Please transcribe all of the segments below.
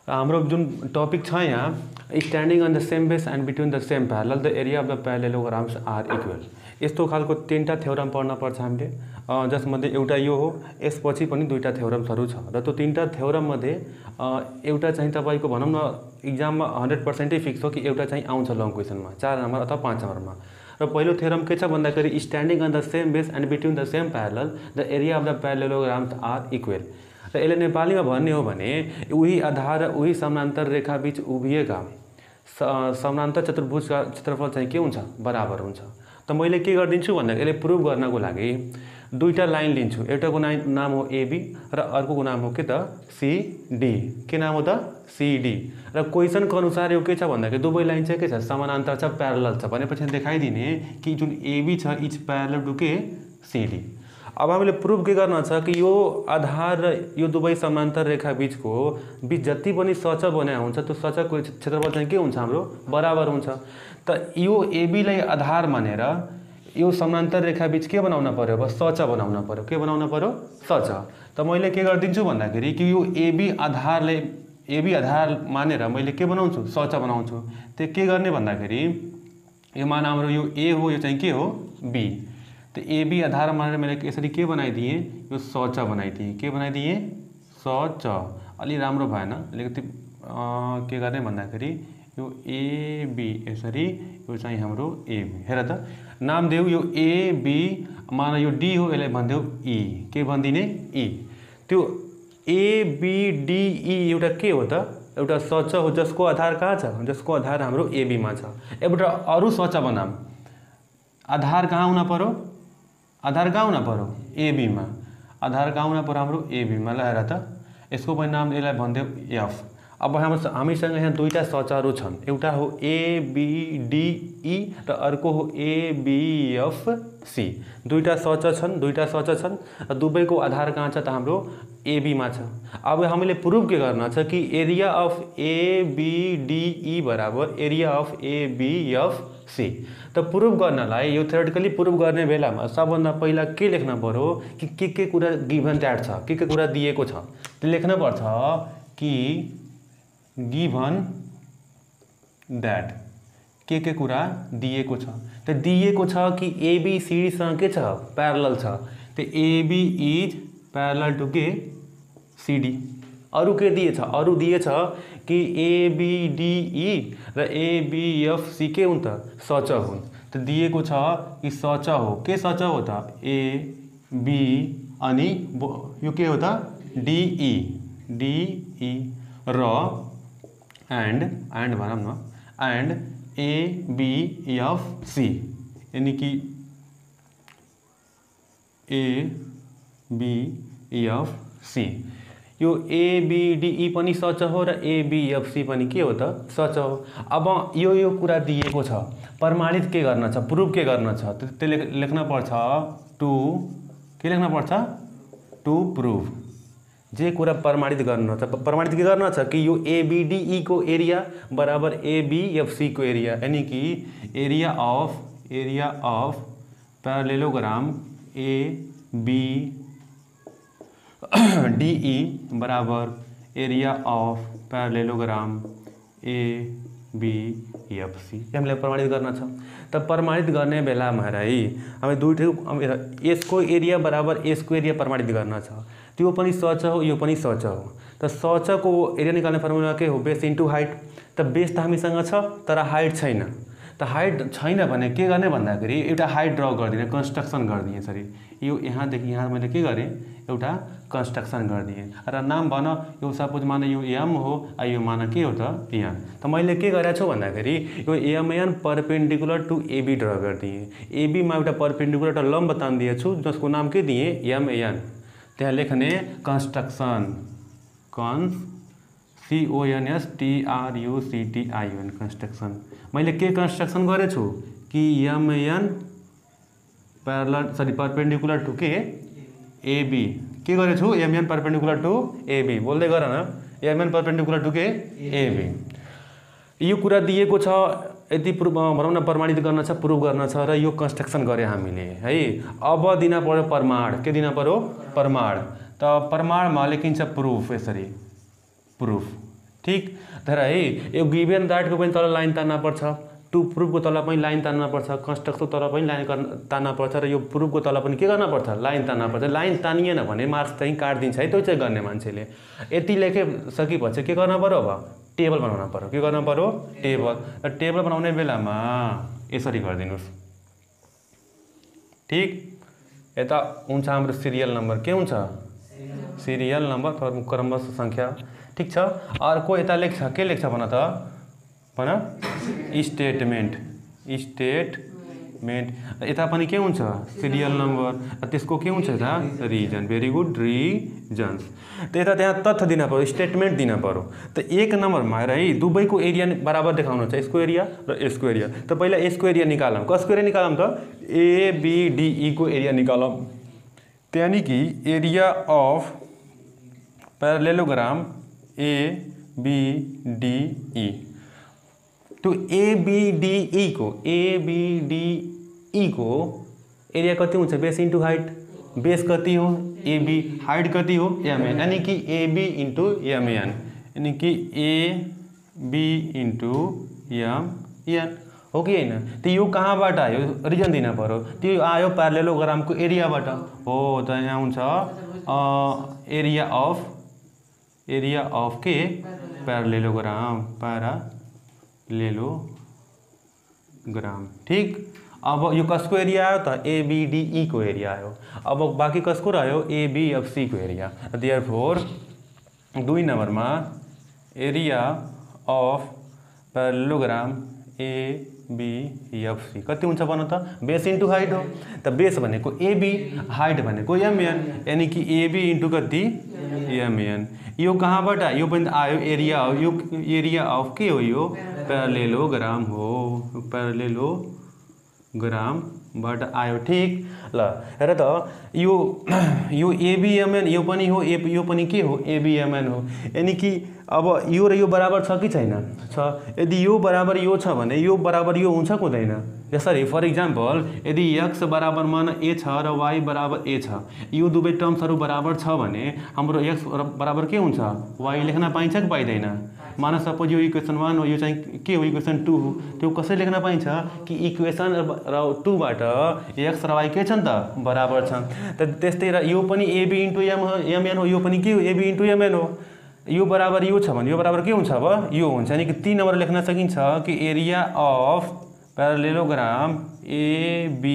हाम्रो जुन टपिक छ यहाँ standing on the same base and between the same parallel the area of the parallelograms are equal. यस्तो खालको 3टा थ्योरम पढ्न पर्छ हामीले, जसमध्ये एउटा यो हो। यसपछि पनि 2टा थ्योरम्सहरू छ र त्यो 3टा थ्योरम मध्ये एउटा चाहिँ तपाईको भनौं न एक्जाममा 100% फिक्स हो कि एउटा चाहिँ आउँछ लङ क्वेसनमा 4 नम्बर अथवा 5 नम्बरमा। र पहिलो थ्योरम के छ भन्दाखेरि standing on the same base and between the same parallel the area of the parallelograms are equal. र यसले नेपालीमा भन्ने हो भने उही आधार र उही समानान्तर रेखा बीच उभिएका समानान्तर चतुर्भुजका क्षेत्रफल चाहिँ के हुन्छ, बराबर हुन्छ। त मैले के गर्दिन्छु भन्दाखेरि यसले प्रुभ गर्नको लागि 2टा लाइन लिन्छु। एउटाको नाम हो एबी र अर्कोको नाम हो के त सीडी। के नाम हो त सीडी। र क्वेशनको अनुसार यो के छ भन्दाखेरि दुवै लाइन चाहिँ के छ, समानान्तर छ, प्यारलल छ भनेपछि देखाइदिने कि जुन एबी छ इज प्यारलल टु के सीडी। अब हामीले प्रुभ के गर्न छ कि यो आधार र यो दुवै समानान्तर रेखा बीचको बीच जति पनि सच बनाएको हुन्छ त्यो सचको क्षेत्रफल चाहिँ के हुन्छ, हाम्रो बराबर हुन्छ। त यो एबी लाई आधार मानेर यो समानान्तर रेखा बीच के बनाउन पर्यो, अब सच बनाउन पर्यो। के बनाउन पर्यो, सच। त मैले के गर्दिन्छु भन्दाखेरि कि यो एबी आधार मानेर मैले के बनाउँछु, सच बनाउँछु। त्यो के गर्ने भन्दाखेरि यो मान हाम्रो यो ए हो, यो चाहिँ के हो, बी। तो एबी आधार मानेर मैले यसरी के बनाइदिएँ, यो सच बनाइदिएँ। के बनाइदिएँ, सच। अलि राम्रो भएन, अलिकति के गर्ने भन्दाखेरि यो एबी यसरी, यो चाहिँ हाम्रो एबी। हेर त नाम देऊ यो एबी, मान यो डी हो, यसलाई भनिदेऊ ई। के भनिदिने, ई। त्यो एबीडीई एउटा के हो त, एउटा सच हो जसको आधार कहाँ छ, जसको आधार हाम्रो एबीमा छ। एउटा अरू सच बनाम, आधार कहाँ हुन पर्यो, आधार कहाँ हुन पर्यो, एबीमा। आधार कहाँ हुन पर्यो, हाम्रो एबीमा। ल हेर त यसको पनि नाम यसलाई भनिदेऊ एफ। अब हामीसँग यहाँ 2टा सचहरू छन्, एउटा हो एबीडीई र अर्को हो एबीएफसी। 2टा सच छन् र दुवैको आधार कहाँ छ त, हाम्रो एबीमा छ। अब हामीले प्रुभ के गर्न छ कि एरिया अफ एबीडीई बराबर एरिया अफ एबीएफसी। त प्रुभ गर्नलाई यो थ्योरेटिकली प्रुभ गर्ने बेलामा सबभन्दा पहिला के लेख्न पर्यो कि के कुरा गिभन दैट छ, के कुरा दिएको छ। त्यो लेख्न पर्छ कि गिभन दैट के कुरा दिएको छ। त दिएको छ कि एबीसीडी सँग के छ, प्यारलल छ। त एबी इज प्यारलल टु के, सीडी। अरू के दिएछ, अरू दिएछ कि एबीडीई र एबीएफसी के हुन् त, सच हुन्। त दिएको छ कि सच हो। के सच हो त, ए बी अनि यो के हो त, डीई, डीई र एंड भनौँ न एंड एबीएफसी, यानी कि एबीएफसी। यो एबीडीई पनि सच हो र एबीएफसी पनि के हो त, सच हो। अब यो कुरा दिएको छ, प्रमाणित के गर्न छ, प्रुभ के गर्न छ, त्यो लेख्न पर्छ टु, के लेख्न पर्छ, टु प्रुभ। जे कुरा प्रमाणित गर्न छ, प्रमाणित के गर्न छ कि यो एबीडीई को एरिया बराबर एबीएफसी को एरिया, यानी कि एरिया अफ पैरेललोग्राम एबीडीई बराबर एरिया अफ पैरेललोग्राम एबीएफसी हामीले प्रमाणित गर्न छ। त प्रमाणित गर्ने बेलामा हामी दुईटै यसको एरिया बराबर यसको एरिया प्रमाणित गर्न छ। त्यो पनि सच हो, यो पनि सच हो। त सचको एरिया निकाल्ने फर्मुला के हो, बेस इन्टु हाइट। त बेस त हामीसँग छ तर हाइट छैन। त हाइट छैन भने के गर्ने भन्दाखेरि एउटा हाइट ड्र गरिदिने, कन्स्ट्रक्सन गरिदिएँ यसरी। यो यहाँदेखि यहाँ मैले के गरेँ, एउटा कन्स्ट्रक्सन गरिदिएँ र नाम भन, यो सपोज मान यो एम हो, यो मान के हो त, एन। त मैले के गरेको छु भन्दाखेरि यो MN perpendicular to AB draw गरिदिएँ। एबीमा एउटा परपेन्डिकुलर एउटा लम्ब तानिदिएछु जसको नाम के दिएँ, एमएन। त्यहाँ लेख्ने कन्स्ट्रक्सन, CONSTRUCTION कन्स्ट्रक्सन। मैले के कन्स्ट्रक्सन गरेछु कि एमएन परपेन्डिकुलर टु के, एबी। के गरेछु, एमएन परपेन्डिकुलर टु एबी। बोल्दै गर न, एमएन परपेन्डिकुलर टु के, एबी। यो कुरा दिएको छ, यदि भनौँ न प्रमाणित गर्न छ, प्रुभ गर्न छ र यो कन्स्ट्रक्सन गरे हामीले है। अब दिन पर्यो प्रमाण। के दिन पर्यो, प्रमाण। त प्रमाणमा लेखिन्छ प्रुफ, यसरी प्रुफ। ठीक तर है यो गिभन दैट को पनि तल लाइन तान्न पर्छ, टु प्रुफ को तल पनि लाइन तान्न पर्छ, कन्स्ट्रक्ट को तल पनि लाइन तान्न पर्छ र यो प्रुफ को तल पनि के गर्न पर्छ, लाइन तान्न पर्छ। लाइन तानिएन भने मार्क्स चाहिँ काट्दिन्छ है त्यो चाहिँ गर्ने मान्छेले। यति लेखे सकेपछि के गर्न पर्यो, अब टेबल बनाउन पर्यो। के गर्न पर्यो, टेबल। र टेबल बनाउने बेलामा यसरी गरिदिनुस्, ठीक। यता हुन्छ हाम्रो सिरियल नम्बर, के हुन्छ सिरियल नम्बर क्रमश संख्या, ठीक छ। अर्को यता लेख्छ, के लेख्छ भन त, भन स्टेटमेन्ट, स्टेटमेन्ट। यता पनि के हुन्छ सिरियल नम्बर, त्यसको के हुन्छ यता रिजन। Very good, reasons. त यता त्यहाँ तथ्य दिन पर्यो, स्टेटमेन्ट दिन पर्यो। त एक नम्बरमा हेर है दुवैको एरिया बराबर देखाउनु छ, यसको एरिया र यसको एरिया। त पहिला यसको एरिया निकालौँ। कसको एरिया निकालौँ त, एबीडीई को एरिया निकालौँ। त्यहाँदेखि एरिया अफ पैरेललोग्राम एबीडीई, तो एबीडीई को एरिया कति हुन्छ, बेस इन्टु हाइट। बेस कति हो, एबी, हाइट कति हो, एमएन, यानी कि एबी इन्टु एमएन, यानी कि एबी इन्टु एमएन हो कि होइन। तो यो कहाँबाट आयो, रिजन दिन पर्यो। त्यो आयो पैरेललोग्रामको एरियाबाट हो। त यहाँ हुन्छ एरिया अफ के पैरेललोग्राम, पैरेललोग्राम, ठीक। अब यो कसको एरिया आयो त, एबीडीई को एरिया आयो। अब बाँकी कसको रह्यो, एबीएफसी को एरिया। देयरफोर 2 नम्बरमा एरिया अफ पैरेललोग्राम एबीएफसी कति हुन्छ भन त, बेस इन्टु हाइट हो। त बेस भनेको एबी, हाइट भनेको एमएन, यानी कि एबी इन्टु कति, एमएन। यो कहाँबाट आयो, यो पनि आयो एरिया हो। यो एरिया अफ के हो, यो पैरेललोग्राम हो, पैरेललोग्रामबाट आयो, ठीक। ल हेर त यो एबीएमएन यो पनि हो, यो पनि के हो, एबीएमएन हो। यानी कि अब यो र यो बराबर छ कि छैन, छ। यदि यो बराबर यो छ भने यो बराबर यो हुन्छ कि हुँदैन। यसरी फर इक्जाम्पल यदि x बराबर मान a छ र y बराबर a छ, यो दुवै टर्म्सहरू बराबर छ भने हाम्रो x बराबर के हुन्छ, y लेख्न पाइन्छ कि पाइँदैन। मान सपोज यो इक्वेसन 1 हो, यो चाहिँ के हो, इक्वेसन 2 हो। त्यो कसरी लेख्न पाइन्छ कि इक्वेसन 2 बाट x र y के छन् त, बराबर छन्। त त्यस्तै र यो पनि ab इन्टु mn हो, यो पनि के हो, ab इन्टु mn हो। यो बराबर यो छ भने यो बराबर के हुन्छ, अब यो हुन्छ। यानी कि 3 नम्बर लेख्न सकिन्छ कि एरिया अफ पैरेललोग्राम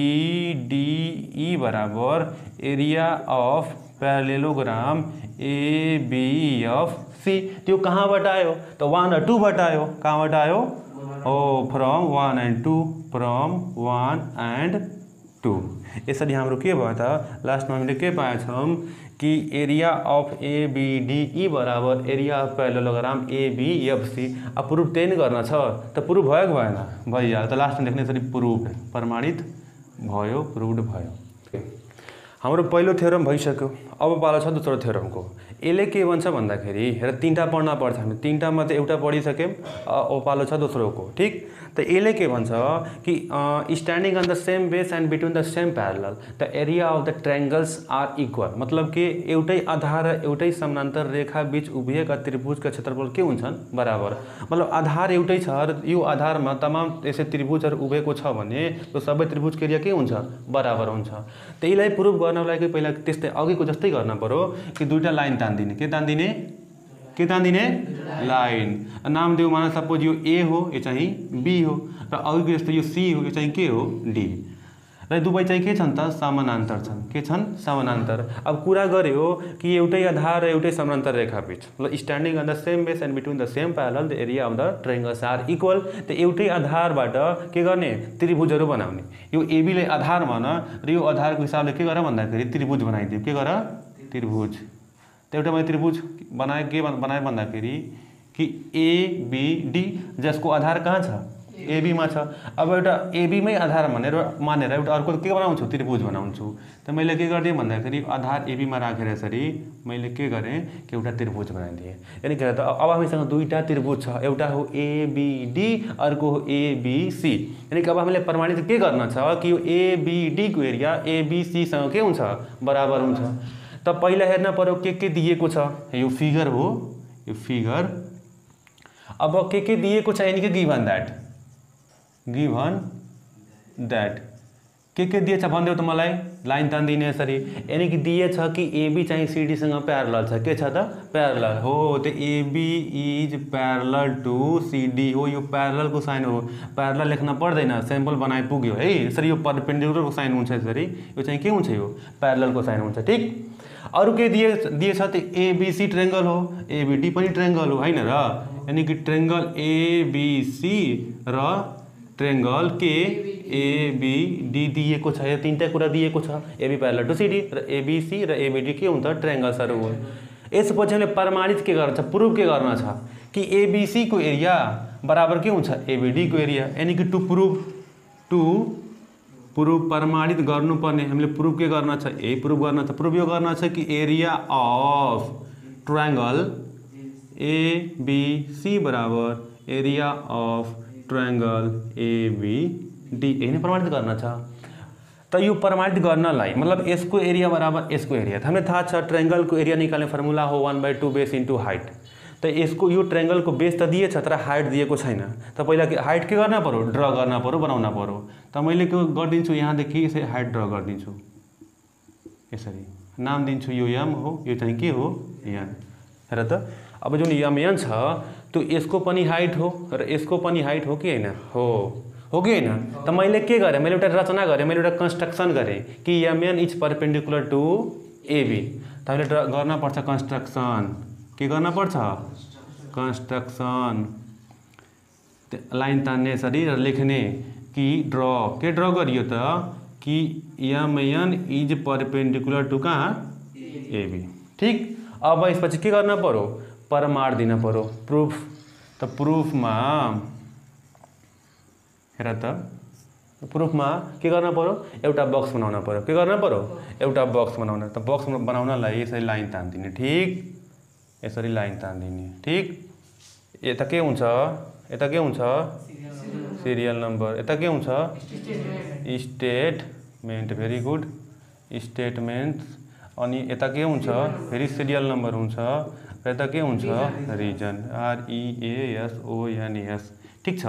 एबीडीई बराबर एरिया अफ पैरेललोग्राम एबीएफसी। त्यो कहाँबाट आयो त, 1 र 2 बाट आयो। कहाँबाट आयो, हो फ्रम 1 एन्ड 2, फ्रम 1 एन्ड 2। यसरी हाम्रो के भयो त, लास्टमा हामीले के पाएछौँ कि एरिया अफ एबीडीई बराबर एरिया अफ पैरेललोग्राम एबीएफसी। अब प्रुफ त्यही नै गर्न छ। त प्रुफ भयो कि भएन, भइहाल्यो। त लास्टमा लेख्ने यसरी प्रुफ्ड, प्रमाणित भयो, प्रुफ्ड भयो। हाम्रो पहिलो थ्योरम भइसक्यो। अब पालो छ दोस्रो थ्योरमको। यसले के भन्छ भन्दाखेरि हेर 3टा पढ्न पर्छ हामी, 3टा मध्ये एउटा पढिसक्यौँ, अब पालो छ दोस्रोको, ठीक। त यसले के भन्छ कि standing on the same base and between the same parallel the area of the triangles are equal. मतलब कि एउटै आधार र एउटै समानान्तर रेखा बीच उभिएका त्रिभुजका क्षेत्रफल के हुन्छन्, बराबर। मतलब आधार एउटै छ र यो आधारमा तमाम यसै त्रिभुजहरू उभिएको छ भने त्यो सबै त्रिभुजको एरिया के हुन्छ, बराबर हुन्छ। त्यसलाई प्रुफ गर्नको लागि पहिला त्यस्तै अघिको जस्तै गर्न पर्यो कि दुईटा लाइन तान्दिने। के तान्दिने, के तान्दिने, लाइन। नाम देऊ, मान सपोज यो ए हो, यो चाहिँ बी हो, र अघिको जस्तो यो सी हो, यो चाहिँ के हो, डी। र दुवै चाहिँ के छन् त, समानान्तर छन्। के छन्, समानान्तर। अब कुरा गर्यो कि एउटै आधार र एउटै समानान्तर रेखा बीच, मतलब standing on the same base and between the same parallel the area of the triangles are equal. त एउटै आधारबाट के गर्ने, त्रिभुजहरू बनाउने। यो एबीलाई आधार मान र यो आधारको हिसाबले के गर भन्दाखेरि त्रिभुज बनाइदियो। के गर, त्रिभुज। त एउटा मैले त्रिभुज बनाए, के बनाए भन्दाखेरि कि एबीडी, जसको आधार कहाँ छ, एबी मा छ। अब एउटा एबी मै आधार मानेर एउटा अर्को के बनाउँछु, त्रिभुज बनाउँछु। त मैले के गरिदिएँ भन्दाखेरि आधार एबी मा राखेर यसरी मैले के गरेँ कि एउटा त्रिभुज बनाइदिएँ। यानी के त अब हामीसँग दुईटा त्रिभुज छ, एउटा हो एबीडी, अर्को हो एबीसी। यानी कि अब हामीले प्रमाणित के गर्न छ कि यो एबीडी को एरिया एबीसी सँग के हुन्छ, बराबर हुन्छ। त पहिला हेर्न पर्यो के दिएको छ, यो फिगर हो, यो फिगर अब के दिएको छ यानी कि गिभन दैट के दिएछ भनिदेऊ त मलाई, लाइन तान्दिने यसरी, यानी कि दिएछ कि एबी चाहिँ सीडीसँग प्यारलल छ, के छ त प्यारलल हो, त्यो AB is parallel to CD हो, यो प्यारललको साइन हो, प्यारलल लेख्न पर्दैन, सिम्पल बनाइ पुग्यो है। यसरी यो परपेन्डिकुलरको साइन हुन्छ, यसरी यो चाहिँ के हुन्छ, यो प्यारललको साइन हुन्छ, ठीक। अरू के दिएछ त एबीसी ट्रायंगल हो, एबीडी पनि ट्रायंगल हो हैन र, यानी कि ट्रायंगल एबीसी र ट्रायंगल के एबीडी दिएको छ, यो तीनटा कुरा दिएको छ, एबी प्यारलल टू सीडी र एबीसी र एबीडी के हुन्छ ट्रायंगल्सहरु हो। यसपछि हामीले प्रमाणित के गर्न छ, प्रुफ के गर्न छ कि एबीसी को एरिया बराबर के हुन्छ एबीडी को एरिया, यानी कि टु प्रुफ प्रमाणित गर्नुपर्ने हामीले प्रुफ के गर्न छ, प्रुफ गर्न छ, प्रुफ यो गर्न छ कि एरिया अफ ट्रायंगल एबीसी बराबर एरिया अफ ट्रायंगल एबीडी, यही प्रमाणित गर्न छ। त यो प्रमाणित गर्नलाई मतलब यसको एरिया बराबर यसको एरिया, हामीले थाहा छ ट्रायंगलको एरिया निकाल्ने फर्मुला हो 1/2 बेस इन्टु हाइट। त यसको यो ट्रायंगलको बेस त दिएछ तर हाइट दिएको छैन, त पहिला हाइट के गर्न पर्यो, ड्र गर्न पर्यो, बनाउन पर्यो। त मैले के गर्दिन्छु, यहाँदेखि यसरी हाइट ड्र गरिदिन्छु, यसरी नाम दिन्छु, यो एम हो, यो चाहिँ के हो एन। हेर त अब जुन एन छ त्यो यसको पनि हाइट हो र यसको पनि हाइट हो कि हैन, हो कि हैन। त मैले के गरेँ, मैले एउटा रचना गरेँ, मैले एउटा कन्स्ट्रक्सन गरेँ कि MN is perpendicular to AB. त हामीले गर्न पर्छ कन्स्ट्रक्सन, के गर्न पर्छ कन्स्ट्रक्सन, लाइन तान्ने यसरी र लेख्ने कि के ड्र गरियो त कि एमएन इज परपेन्डिकुलर टु कहाँ एबी, ठीक। अब यसपछि के गर्न पर्यो, प्रमाण दिन पर्यो, प्रुफ। त प्रुफमा हेर त प्रुफमा के गर्न पर्यो, एउटा बक्स बनाउन पर्यो, के गर्न पर्यो एउटा बक्स बनाउन। त बक्स बनाउनलाई यसरी लाइन तान्दिने, ठीक, यसरी लाइन तान्दिने, ठीक। यता के हुन्छ, यता के हुन्छ सिरियल नम्बर, यता के हुन्छ स्टेटमेन्ट, भेरी गुड स्टेटमेन्ट, अनि यता के हुन्छ फेरि सिरियल नम्बर हुन्छ, र यता के हुन्छ रिजन, REASONS, ठीक छ।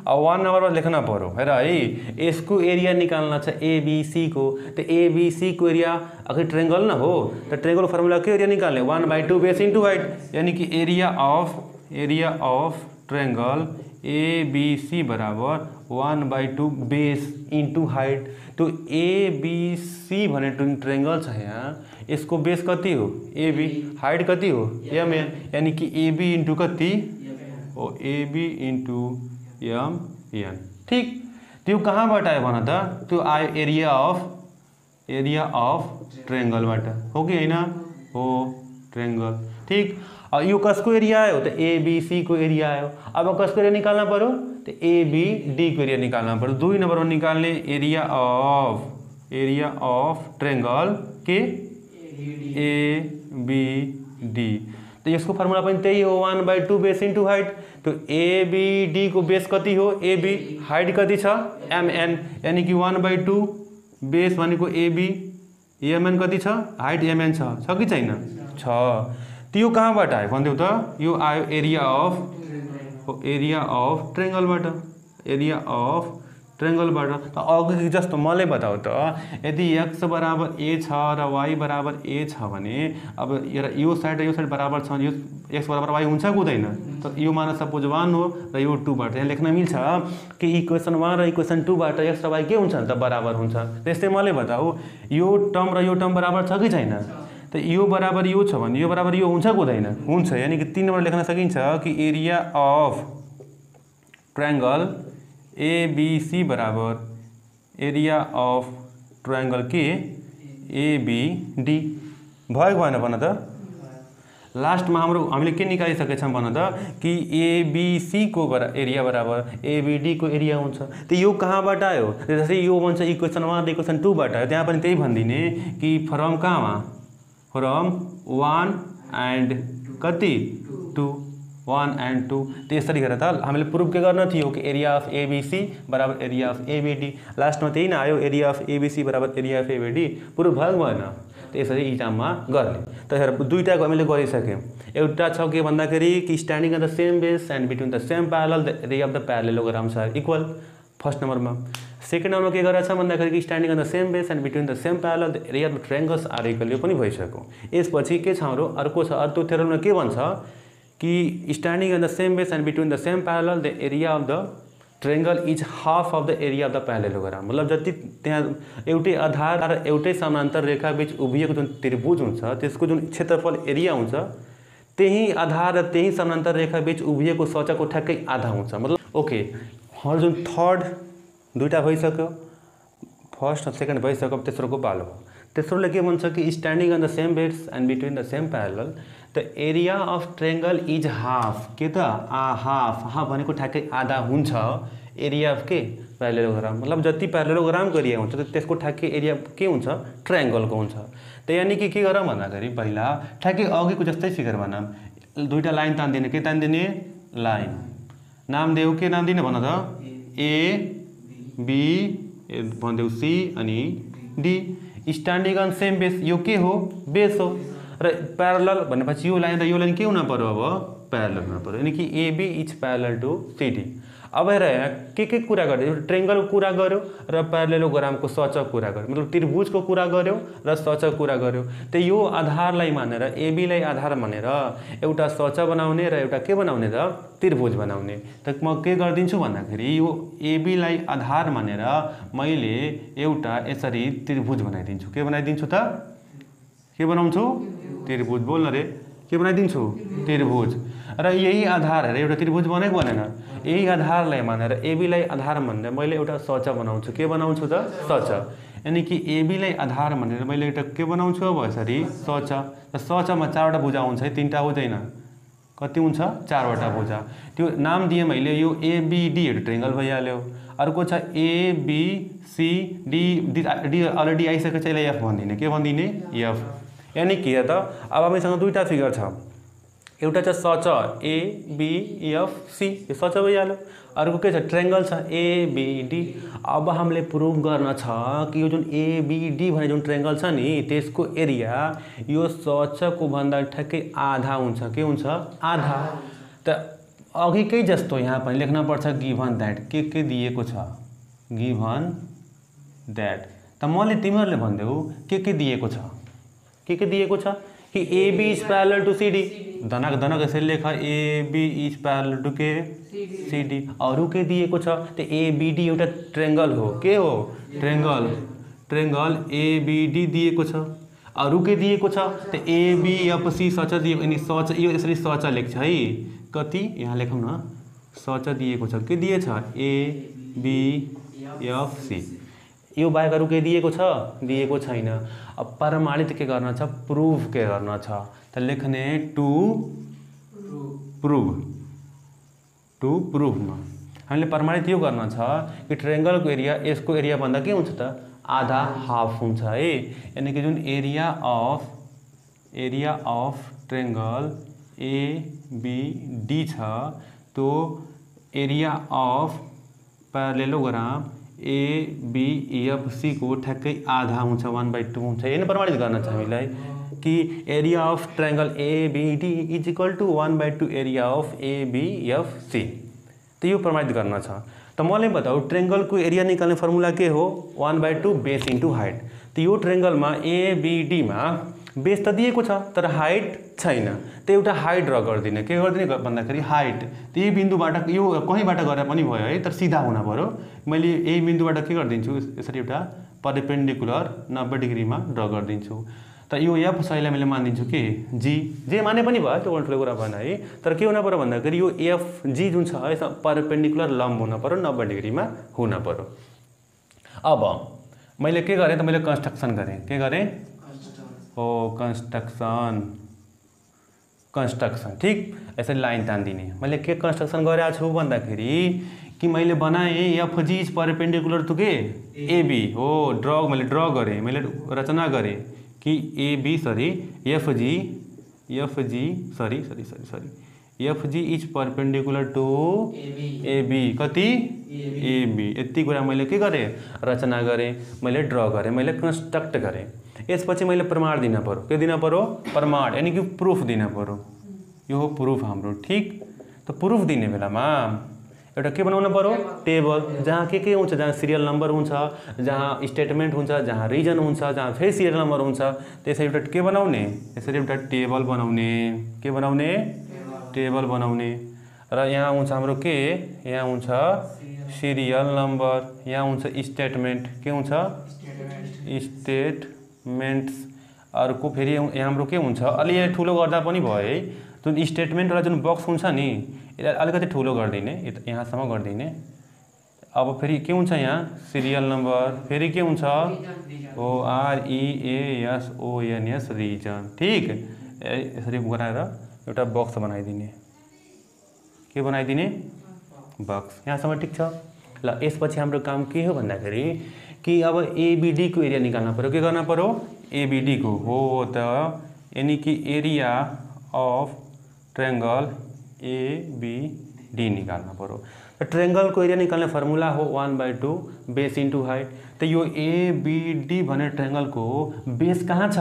अब 1 नम्बरमा लेख्न पर्यो, हेर है, यसको एरिया निकाल्न छ एबीसी को, त एबीसी को एरिया अगर ट्रायंगल न हो त ट्रायंगल फर्मुला के एरिया निकाल्ने 1/2 बेस इन्टु हाइट, यानी कि एरिया अफ ट्रायंगल एबीसी बराबर 1/2 बेस इन्टु हाइट। तो एबीसी भने ट्रायंगल छ यहाँ, यसको बेस कति हो एबी, हाइट कति हो एमएन, यानी कि एबी इन्टु कति हो एबी इन्टु एमएन, ठीक। त्यो कहाँबाट आयो भन त, त्यो आयो एरिया अफ ट्रायंगलबाट, हो कि हैन, हो ट्रायंगल, ठीक। यो कसको एरिया आयो त एबीसी को एरिया आयो। अब कसको एरिया निकाल्न पर्यो त एबीडी को एरिया निकाल्न पर्यो। 2 नम्बरमा निकाल्ने एरिया अफ ट्रायंगल के एबीडी, तो यसको फर्मुला पनि त्यही हो 1/2 बेस इन्टु हाइट। तो एबीडी को बेस कति हो एबी, हाइट कति छ एमएन, यानी कि 1/2 बेस भनेको एबी, एमएन कति छ हाइट एमएन छ कि छैन, छ। त्यो कहाँबाट आयो भनिदेऊ त, यो आयो एरिया अफ ट्रायंगलबाट, एरिया अफ ट्रायंगलबाट। त अघि जस्तो मलाई बताऊ त, यदि x बराबर a छ र y बराबर a छ भने अब यो साइड र यो साइड बराबर छ, यो x बराबर y हुन्छ कि हुँदैन, त यो मान सपोज 1 हो र यो 2 बाट यहाँ लेख्न मिल्छ कि इक्वेसन 1 र इक्वेसन 2 बाट x र y के हुन्छ त बराबर हुन्छ। त्यस्तै मलाई बताऊ यो टर्म र यो टर्म बराबर छ कि छैन, त यो बराबर यो छ भने यो बराबर यो हुन्छ कि हुँदैन, हुन्छ। यानी कि 3 नम्बर लेख्न सकिन्छ कि एरिया अफ ट्रायंगल एबीसी बराबर एरिया अफ ट्रायंगल के एबीडी भयो भएन भन त। लास्टमा हामीले के निकालिसकेछौँ भन त कि एबीसी को एरिया बराबर एबीडी को एरिया हुन्छ। त यो कहाँबाट आयो, जस्तै यो भन्छ इक्वेसन 1 र इक्वेसन 2 बाट आयो, त्यहाँ पनि त्यही भनिदिने कि फ्रम कहाँमा, फ्रम 1 एन्ड कति 2, 1 एन्ड 2। त्यसरी गरेर त हामीले प्रुफ के गर्न थियो कि एरिया अफ एबीसी बराबर एरिया अफ एबीडी, लास्टमा त्यही न आयो एरिया अफ एबीसी बराबर एरिया अफ एबीडी, प्रुफ भयो भएन, यसरी इटामा गर्ने। त हेर दुईटा हामीले गरिसक्यौँ। एउटा छ के भन्दाखेरि कि standing on the same base and between the same parallel the area of the parallelograms are equal, first नम्बरमा। सेकेन्ड नम्बरमा के गरेछ भन्दाखेरि कि standing on the same base and between the same parallel the area of the triangles are equal, यो पनि भइसक्यो। यसपछि के छ हाम्रो अर्को छ, अर्को थ्योरममा के भन्छ कि standing on the same base and between the same parallel the area of the triangle is half of the area of the parallelogram. मतलब जति त्यहाँ एउटै आधार र एउटै समानान्तर रेखा बीच उभिएको जुन त्रिभुज हुन्छ त्यसको जुन क्षेत्रफल एरिया हुन्छ त्यही आधार र त्यही समानान्तर रेखा बीच उभिएको सतहको ठ्याक्कै आधा हुन्छ। मतलब ओके, हर जुन थर्ड दुईटा भइसक्यो, फर्स्ट र सेकेन्ड भइसक्यो, तेस्रोको पालो हो। तेस्रोले के भन्छ कि standing on the same base and between the same parallel the area of triangle is half, के त हाफ, हाफ भनेको ठ्याक्कै आधा हुन्छ एरिया अफ के प्यारलेलोग्राम। मतलब जति प्यारलेलोग्राम गरिएको हुन्छ त्यसको ठ्याक्कै एरिया के हुन्छ ट्रायंगलको हुन्छ। त यानी कि के गरौँ भन्दाखेरि पहिला ठ्याक्कै अघिको जस्तै फिगर बनाऊँ, दुईटा लाइन तान्दिने, के तान्दिने लाइन, नाम देऊ, के नाम दिने भन त ए बी भनिदेऊ सी अनि D. Standing on same base, यो के हो बेस हो, र प्यारलल भनेपछि यो लाइन र यो लाइन के हुन पर्यो अब प्यारलल हुन पर्यो, यानी कि AB is parallel to CD. अब हेर यहाँ के कुरा गर्यो, ट्रायंगलको कुरा गर्यो र प्यारलेलोग्रामको सचक कुरा गर्यो, मतलब त्रिभुजको कुरा गर्यो र सचक कुरा गर्यो। त यो आधारलाई मानेर एबीलाई आधार मानेर एउटा सच बनाउने र एउटा के बनाउने त त्रिभुज बनाउने। त म के गरिदिन्छु भन्दाखेरि यो एबीलाई आधार मानेर मैले एउटा यसरी त्रिभुज बनाइदिन्छु। के बनाइदिन्छु त, के बनाउँछु त्रिभुज, बोल्न रे, के बनाइदिन्छु त्रिभुज। र यही आधार हेर एउटा त्रिभुज बनेको बनेन, यही आधारलाई मानेर एबीलाई आधार मानेर मैले एउटा सच बनाउँछु। के बनाउँछु त सच, यानी कि एबीलाई आधार मानेर मैले एउटा के बनाउँछु अब यसरी सच। र सचमा चारवटा भुजा हुन्छ है, तीनटा हुँदैन, कति हुन्छ चारवटा भुजा। त्यो नाम दिएँ मैले, यो एबीडी ट्रायंगल भइहाल्यो। अर्को छ एबीसी डी, डी अलरेडी आइसकेको छ, यसलाई एफ भनिदिने, के भनिदिने एफ। यानी कि त अब हामीसँग दुईटा फिगर छ, एउटा छ सच एबीएफसी, यो सच भइहाल्यो। अर्को के छ ट्रायंगल छ एबीडी। अब हामीले प्रुभ गर्न छ कि यो जुन एबीडी भन्ने जुन ट्रायंगल छ नि त्यसको एरिया यो सचको भन्दा ठ्याक्कै आधा हुन्छ। के हुन्छ आधा। त अघिकै जस्तो यहाँ पनि लेख्न पर्छ गिभन दैट, के दिएको छ गिभन दैट। त मैले तिमीहरूले भन्देऊ के दिएको छ, के दिएको छ कि AB is parallel to CD, धनक धनक यसरी लेख एबी इज प्यारलल टु के सीडी। अरू के दिएको छ त एबीडी एउटा ट्रायंगल हो, के हो ट्रायंगल, ट्रायंगल एबीडी दिएको छ। अरू के दिएको छ त एबीएफसी सच दिएको, अनि सच यो यसरी सच लेख्छ है, कति यहाँ लेखौँ न, सच दिएको छ। के दिएछ एबीएफसी, यो बाहेक अरू के दिएको छ दिएको छैन। अब प्रमाणित के गर्न छ, प्रुभ के गर्न छ, त लेख्ने टु प्रुभ, टु प्रुभमा हामीले प्रमाणित यो गर्न छ कि ट्रायंगलको एरिया यसको एरिया भन्दा के हुन्छ त आधा, हाफ हुन्छ है। यानी कि जुन एरिया अफ ट्रायंगल एबीडी छ त्यो एरिया अफ प्यारलेलोग्राम एबीएफसी को ठ्याक्कै आधा हुन्छ, 1/2 हुन्छ। यही प्रमाणित गर्न छ हामीलाई कि area of triangle ABD is equal to 1/2 area of ABFC. त यो प्रमाणित गर्न छ। त मलाई बताऊ ट्रायंगलको एरिया निकाल्ने फर्मुला के हो 1/2 बेस इन्टु हाइट। त यो ट्रायंगलमा एबीडीमा बेस त दिएको छ तर हाइट छैन, त एउटा हाइट ड्र गरिदिने। के गरिदिने भन्दाखेरि हाइट त यही बिन्दुबाट यो कहीँबाट गरे पनि भयो है, तर सिधा हुन पर्यो। मैले यही बिन्दुबाट के गरिदिन्छु यसरी एउटा परपेन्डिकुलर 90 डिग्रीमा ड्र गरिदिन्छु। त यो एफ सहीलाई मैले मानिदिन्छु के जी, जे माने पनि भयो, त्यो ठुलो कुरा भएन है। तर के हुन पर्यो भन्दाखेरि यो एफ जी जुन छ यसमा परपेन्डिकुलर लम्ब हुन पर्यो, 90 डिग्रीमा हुन पर्यो। अब मैले के गरेँ त मैले कन्स्ट्रक्सन गरेँ, के गरेँ हो कन्स्ट्रक्सन ठीक, यसरी लाइन तान्दिने। मैले के कन्स्ट्रक्सन गरेको छु भन्दाखेरि कि मैले बनाएँ एफजी इज परपेन्डिकुलर टु के एबी हो, मैले ड्र गरेँ, मैले रचना गरेँ कि एबी सरी FG is perpendicular to AB, कति एबी। यति कुरा मैले के गरेँ रचना गरेँ, मैले ड्र गरेँ, मैले कन्स्ट्रक्ट गरेँ। यसपछि मैले प्रमाण दिन पर्यो, के दिन पर्यो? प्रमाण, यानी कि प्रुफ दिन पर्यो। यो हो प्रुफ हाम्रो, ठीक। त प्रुफ दिने बेलामा एउटा के बनाउनु पर्यो? टेबल, जहाँ के हुन्छ, जहाँ सिरियल नम्बर हुन्छ, जहाँ स्टेटमेन्ट हुन्छ, जहाँ रिजन हुन्छ, जहाँ फेरि सिरियल नम्बर हुन्छ, त्यसरी एउटा के बनाउने? यसरी एउटा टेबल बनाउने। के बनाउने? टेबल बनाउने। र यहाँ हुन्छ हाम्रो के? यहाँ हुन्छ सिरियल नम्बर, यहाँ हुन्छ स्टेटमेन्ट, के हुन्छ? स्टेटमेन्ट्स। अर्को फेरि यहाँ हाम्रो के हुन्छ? अलि यहाँ ठुलो गर्दा पनि भयो है, जुन स्टेटमेन्टवाला जुन बक्स हुन्छ नि, यसलाई अलिकति ठुलो गरिदिने, यहाँसम्म गरिदिने। अब फेरि के हुन्छ यहाँ? सिरियल नम्बर, फेरि के हुन्छ? OREASONS, रिजन, ठीक। यसरी बनाएर एउटा बक्स बनाइदिने। के बनाइदिने? बक्स। यहाँसम्म ठिक छ। ल यसपछि हाम्रो काम के हो भन्दाखेरि कि अब ABD को एरिया निकाल्न पर्यो। के गर्न पर्यो? ABD को हो त, यानी कि एरिया अफ ट्रायंगल ABD निकाल्न पर्यो। तो ट्रायंगल को एरिया निकाल्ने फर्मुला हो 1/2 बेस इंटू हाइट। तो यो ABD भने ट्रायंगल को बेस कहाँ छ?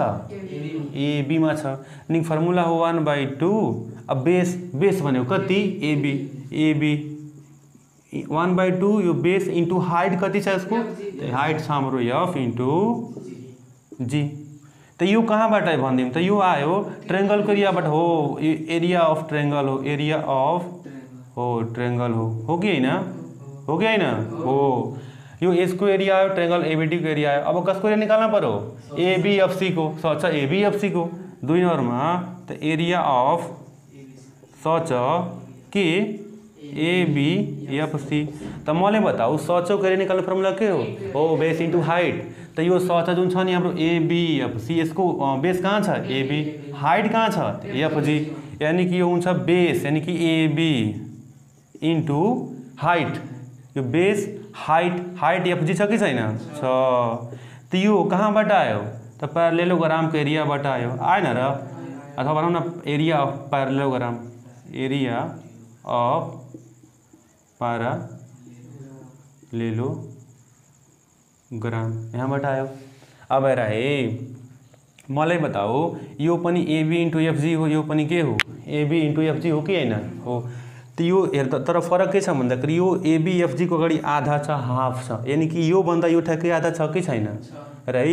AB मा छ। नि फर्मुला हो 1/2। अब बेस भनेको कति? AB 1/2 यो बेस इंटू हाइट कति छ यसको? हाइट छ हाम्रो F इंटू G। तो यो कहाँबाट भन्दिम त? यो आयो ट्रायंगल को एरियाबाट हो, एरिया अफ ट्रायंगल हो, एरिया अफ हो ट्रायंगल हो कि हैन? हो कि हैन? हो। यो यसको एरिया आयो, ट्रायंगल ABD को एरिया आयो। अब कसको एरिया निकाल्न पर्यो? ABFC को। सच ABFC को 2 नम्बरमा त एरिया अफ सच के ABFC। त मैले बताऊ सचो को एरिया निकाल्ने फर्मुला के हो? Base into height. तो यो सच जुन छ नि हाम्रो ABFC, यसको बेस कहाँ छ? AB। हाइट कहाँ छ? FG। यानी कि यो हुन्छ बेस, यानी कि AB इंटू हाइट। यो बेस हाइट FG छ कि छैन? छ। तो यो कहाँबाट आयो? त प्यारालेलोग्राम को एरियाबाट आयो, आएन र? अथवा भनौँ न एरिया अफ प्यारालेलोग्राम, एरिया अफ प्यारालेलोग्राम यहाँबाट आयो। अब हेर है, मलाई बताओ यो पनि AB इंटू FG हो, यो पनि के हो? AB इंटू FG हो कि हैन? हो। तो यो हेर, तर फरक के छ भन्दाखेरि यो ABFG को अगाडि आधा छ, हाफ छ, यानी कि यो भन्दा यो ठ्याक्कै आधा छ कि छैन र है?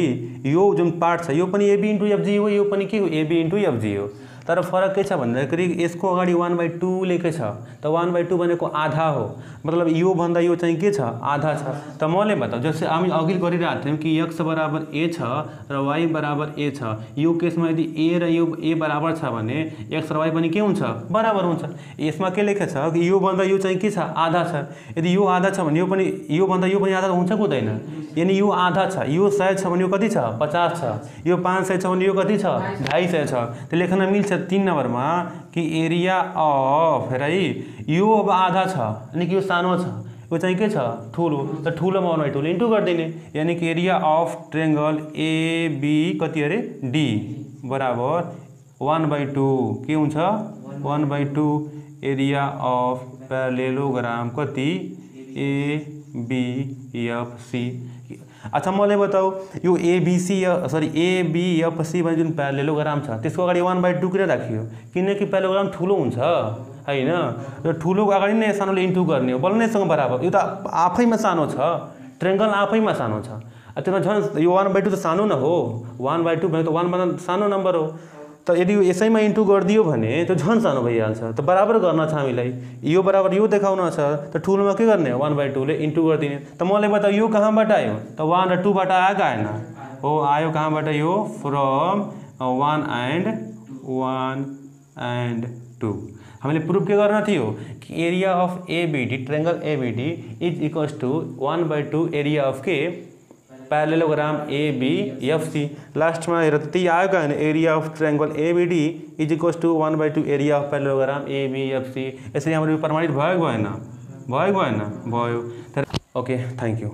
यो जुन पार्ट छ यो पनि AB इंटू FG हो, यो पनि के हो? AB इंटू FG हो। तर फरक के छ भन्दाखेरि यसको अगाडि 1/2 लेखे छ। त 1/2 भनेको आधा हो, मतलब यो भन्दा यो चाहिँ के छ? आधा छ। त मैले बताऊ, जस्तै हामी अघि गरिरहेको थियौँ कि x बराबर a छ र y बराबर a छ। यो केसमा यदि a र यो a बराबर छ भने x र y पनि के हुन्छ? बराबर हुन्छ। यसमा के लेखेछ कि यो भन्दा यो चाहिँ के छ? आधा छ। यदि यो आधा छ भने यो भन्दा यो पनि आधा हुन्छ कि हुँदैन? यानी यो आधा छ, यो 100 छ भने यो कति छ? 50 छ। यो 500 छ भने यो कति छ? 250 छ। त लेख्न मिल्छ 3 नम्बरमा कि एरिया अफ, हेर है, यो अब आधा छ, यानी कि यो सानो छ, यो चाहिँ के छ? ठुलो। त ठुलोमा 1/2 इन्टु गरिदिने, यानी कि एरिया अफ ट्रायंगल AB कति अरे? D बराबर 1/2 के हुन्छ? 1/2 एरिया अफ प्यारालेलोग्राम कति? ABFC। अच्छा मलाई बताऊ यो ABFC भने जुन प्यारालेलोग्राम छ त्यसको अगाडि 1/2 किन राखियो? किनकि प्यारालेलोग्राम ठुलो हुन्छ हैन? र ठुलोको अगाडि नै सानोले इन्टु गर्ने हो, बल्ल नै सँग बराबर। यो त आफैमा सानो छ, ट्रायंगल आफैमा सानो छ। त्यसमा झन् यो 1/2 त सानो न हो, 1/2 भने त 1 भन्दा सानो नम्बर हो। त यदि यो यसैमा इन्टु गरिदियो भने त झन् सानो भइहाल्छ। त बराबर गर्न छ हामीलाई, यो बराबर यो देखाउन छ, त ठुलोमा के गर्ने? 1/2 ले इन्टु गरिदिने। त मलाई बताऊ यो कहाँबाट आयो? त 1 र 2 बाट आयो कि आएन? हो, आयो। कहाँबाट? यो फ्रम 1 and 2। हामीले प्रुफ के गर्न थियो कि area of ABD, triangle ABD is equals to 1/2 area of के? Parallelogram ABFC। लास्ट में हेर त्यही आयो का? Area of triangle ABD is equals to 1/2 area of parallelogram ABFC। यसरी हाम्रो प्रमाणित भयो कि भएन? भयो। Okay, thank you.